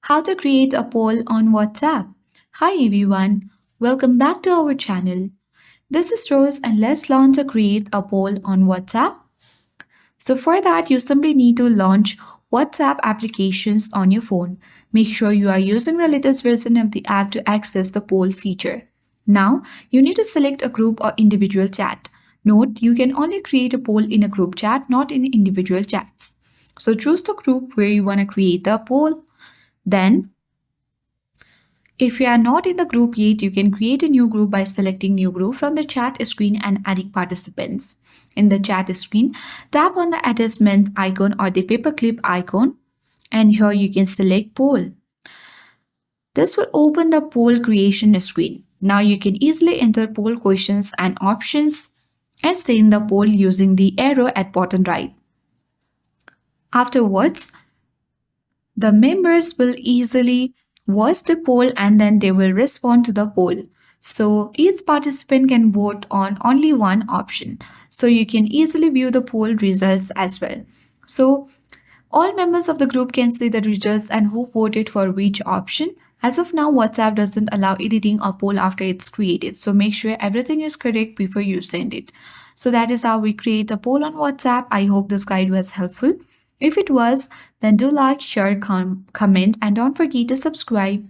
How to create a poll on WhatsApp. Hi everyone, welcome back to our channel. This is Rose and let's learn to create a poll on WhatsApp. So for that you simply need to launch WhatsApp applications on your phone. Make sure you are using the latest version of the app to access the poll feature. Now you need to select a group or individual chat. Note you can only create a poll in a group chat, not in individual chats. So choose the group where you want to create the poll. Then if you are not in the group yet, you can create a new group by selecting new group from the chat screen and adding participants. In the chat screen, tap on the attachment icon or the paperclip icon and here you can select poll. This will open the poll creation screen. Now you can easily enter poll questions and options and send the poll using the arrow at bottom right. Afterwards, the members will easily watch the poll and then they will respond to the poll. So each participant can vote on only one option. So you can easily view the poll results as well. So all members of the group can see the results and who voted for which option. As of now, WhatsApp doesn't allow editing a poll after it's created. So make sure everything is correct before you send it. So that is how we create a poll on WhatsApp. I hope this guide was helpful. If it was, then do like, share, comment, and don't forget to subscribe.